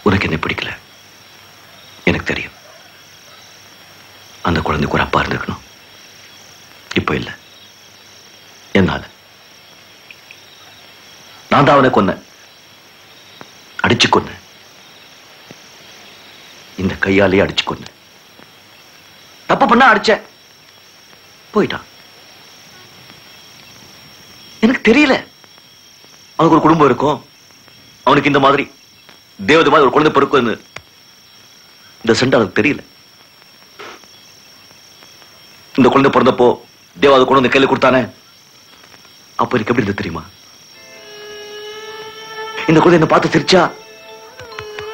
உனக்கு என்ன பிடிக்கல எனக்கு தெரியும். அந்த குழந்தைக்கு ஒரு அப்பா இருந்திருக்கணும். இப்ப இல்ல. என்னால நான் தான் அவனை கொன்னேன், அடிச்சு கொன்னேன். இந்த கையாலேயே அடிச்சு கொன்னேன். தப்பு பண்ணா அடிச்சேன், போயிட்டான். எனக்கு தெரியல அவனுக்கு ஒரு குடும்பம் இருக்கும், அவனுக்கு இந்த மாதிரி தேவதை மாதிரி ஒரு குழந்தை பிறக்கும்னு. இந்த சென்ட் அவனுக்கு தெரியல. இந்த குழந்தை பிறந்தப்போ தேவாத குழந்தை கையில கொடுத்தானே, அப்ப எனக்கு எப்படி இருந்தது தெரியுமா? இந்த குழந்தை என்ன பார்த்து சிரிச்சா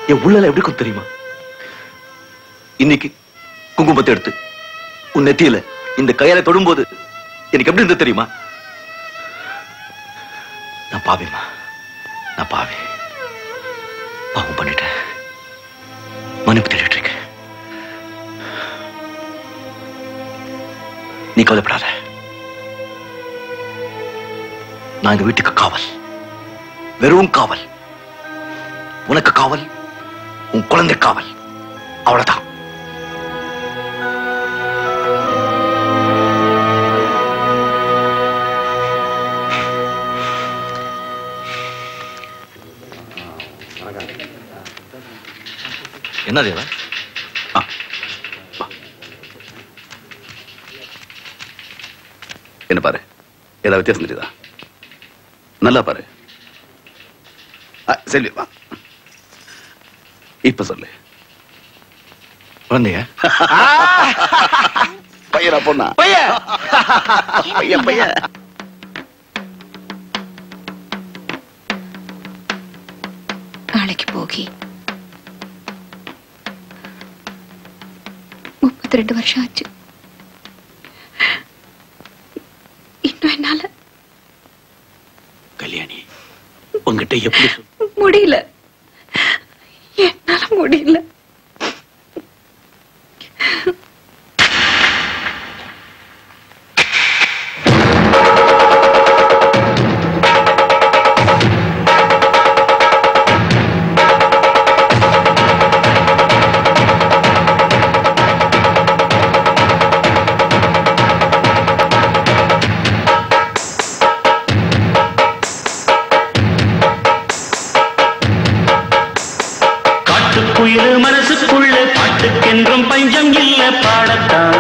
என் உள்ளல எப்படி இருக்கும் தெரியுமா? இன்னைக்கு குங்குமத்தை எடுத்து உன் நெத்தியில இந்த கையால தொடும்போது எனக்கு எப்படி இருந்தது தெரியுமா? நான் பாவிமா, நான் பாவி, பாவம் பண்ணிட்டேன், மன்னிப்பு தேடிட்டு இருக்கேன். நீ கவலைப்படாத. நான் இந்த வீட்டுக்கு காவல், வெறும் காவல். உனக்கு காவல், உன் குழந்தை காவல், அவ்வளவுதான். என்ன தேவா? என்ன பாரு, ஏதாவது வித்தியாசம் தெரியுதா? நல்லா பாரு. செல்வி வா, இப்ப சொல்லு. குழந்தைய பையனா பொண்ணா? பையன் பையன். நாளைக்கு போகி 32 வருஷம் ஆச்சு. இன்னும் என்னால கல்யாணி உங்ககிட்ட எப்படி முடியல, என்னால முடியல. மனசுக்குள்ள பாட்டுக்கென்றும் பஞ்சம் இல்ல பாடத்தான்.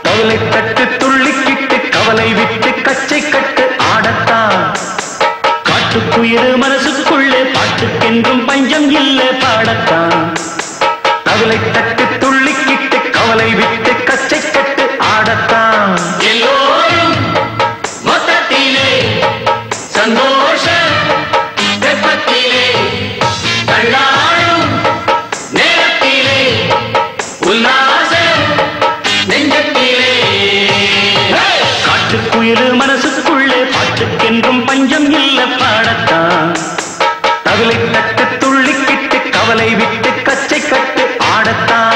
கவலை தட்டு துள்ளிக்கிட்டு கவலை விட்டு கச்சை கட்டு ஆடத்தான். காட்டுக்குயிரு மனசுக்குள்ள பாட்டுக்கென்றும் பஞ்சம் இல்ல பாடத்தான். கவலை தட்டு துள்ளிக்கிட்டு கவலை விட்டு கச்சை கட்டு ஆடத்தான். எல்லோரும் மொத்தத்திலே சந்தோஷ வெப்பத்திலே தள்ளாடும் நேரத்திலே உல்லாச நெஞ்சத்திலே. காட்டுக்குயிரு மனசுக்குள்ளே பாட்டுக்கென்றும் பஞ்சம் இல்ல பாடத்தான். கவலை தட்டு துள்ளிக்கிட்டு கவலை விட்டு கச்சை கட்டு ஆடத்தான்.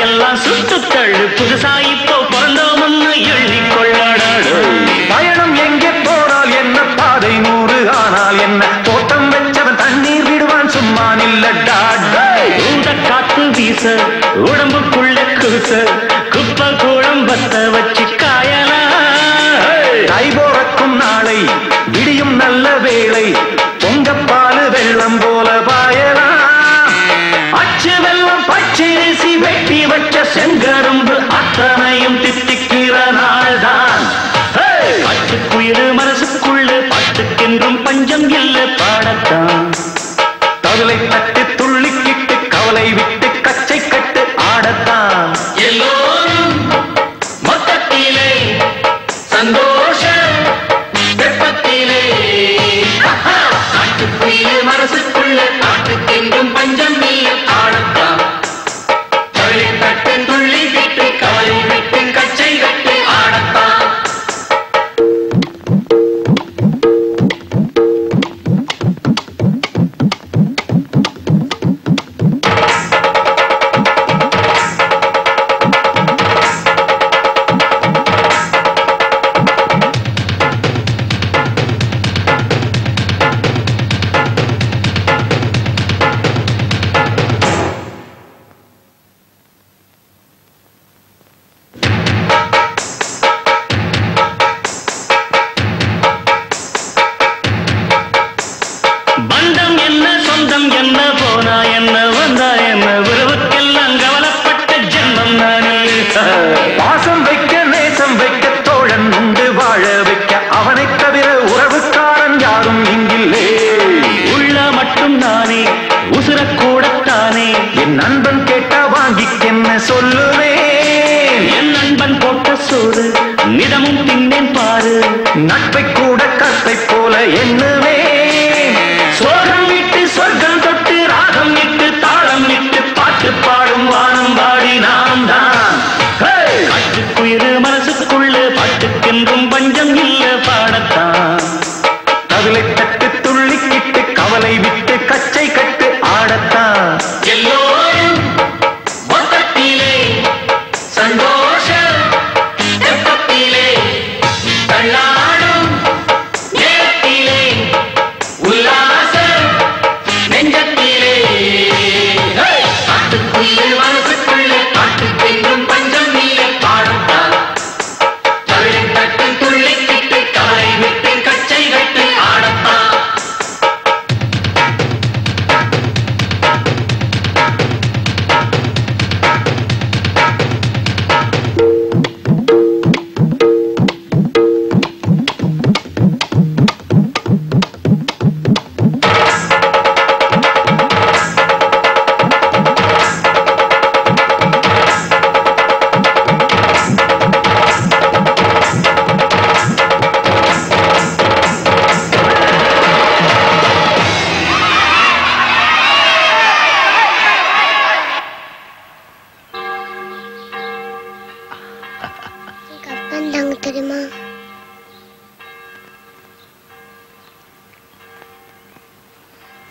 எல்லாம் சுட்டு தள்ளு, புதுசா இப்போ பிறந்தோம்னு எண்ணி கொள்ளாடாடு. பயணம் எங்கே போனால் என்ன, பாதை 100 ஆனால் என்ன, தோட்டம் வச்சவன் தண்ணீர் விடுவான் சும்மா நில்லடா. ஊத காத்து வீச உடம்புக்குள்ள கூச குப்பை கூடம் பத்த வச்சு காயலாம். கை போறக்கும் நாளை விடியும் நல்ல வேளை, பொங்கப்பாலு வெள்ளம் போல பாயலாம். அச்சு வெள்ளம் பச்சரிசி வெட்டி வச்ச செங்கரும்பு அத்தனையும் தித்திக்கிற நாள்தான். பட்டுக்குயிரு மனசுக்குள்ள பாட்டுக்கென்றும் பஞ்சம் இல்ல பாடத்தான். கவலை தட்டு துள்ளிக்கிட்டு கவலை விட்டு கச்சை கட்டு ஆடத்தான். எல்லோரும் கேட்டா வாங்கிக்கென்ன சொல்லுவேன். என் நண்பன் போட்ட சோறு நிதமும் தின்னேன் பாரு. நட்பை கூட கத்தை போல எண்ணுவேன். சோகம் விட்டு சொர்க்கம் தொட்டு ராகம் விட்டு தாளம் விட்டு பாட்டு பாடும் வானம் பாடி நாம் தான். காற்றுக்குயிரு மனசுக்குள்ள பாட்டுக்கென்றும் பஞ்சம் இல்ல பாடத்தான். கவிலை தட்டு துள்ளிக்கிட்டு கவலை விட்டு கச்சை கட்டு ஆடத்தான். எல்லோரும் மொத்தத்திலே சந்தோஷ வெப்பத்திலே தள்ளாடும் நேரத்திலே உல்லாச நெஞ்சத்திலே காட்டுக்குயில் மனசுக்குள்ளே பாட்டுக்கென்றும் பஞ்சம் இல்லை பாடத்தான். கவிதை தட்டு துள்ளிக்கிட்டு கவலை விட்டு கச்சை கட்டு ஆடத்தான். தெரியுமா?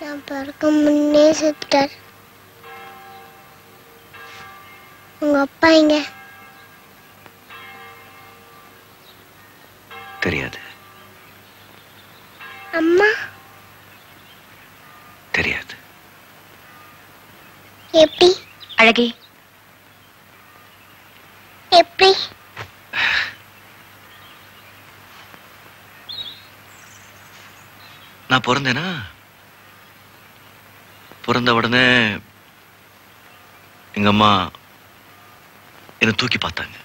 நான் பிறக்க முன்னே செத்துட்டார். உங்க அப்பா எங்க? தெரியாது. அம்மா? தெரியாது. எப்படி? அழகே, எப்படி? நான் பிறந்தேனா, பிறந்த உடனே எங்க அம்மா என்னை தூக்கி பார்த்தாங்க.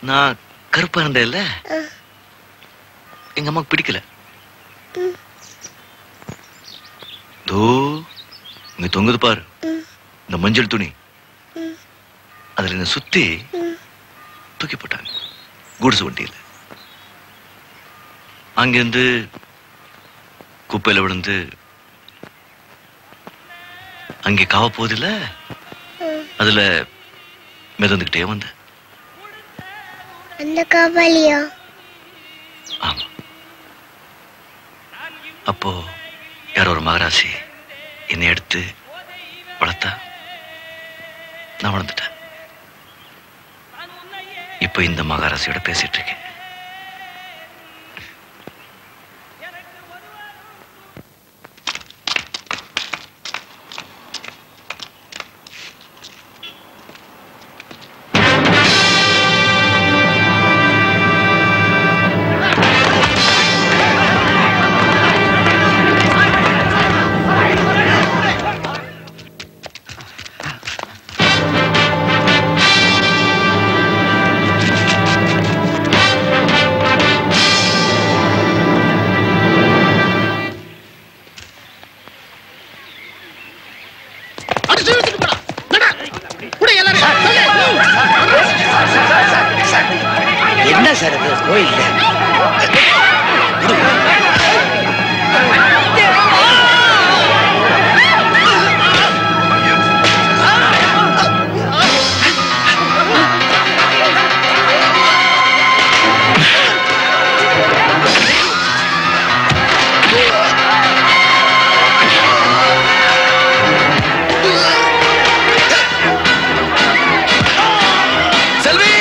நான் கருப்பா இருந்தேன் இல்ல, எங்க அம்மாக்கு பிடிக்கல. தோ இங்க தொங்குது பாரு இந்த மஞ்சள் துணி, அதுல என்ன சுத்தி தூக்கி போட்டாங்க குடிசை வண்டியில. அங்கிருந்து குப்பையில விழுந்து அங்கே காவ போதில்ல, அதுல மிதந்துகிட்டே வந்த. அந்த காவாலியா? ஆமா. அப்போ யாரோ ஒரு மகராசி என்னை எடுத்து வளர்த்தா, நான் வளர்ந்துட்டேன். இப்ப இந்த மகாராசியோட பேசிட்டு இருக்கேன். என்ன சார் இது கோயில்? செல்வி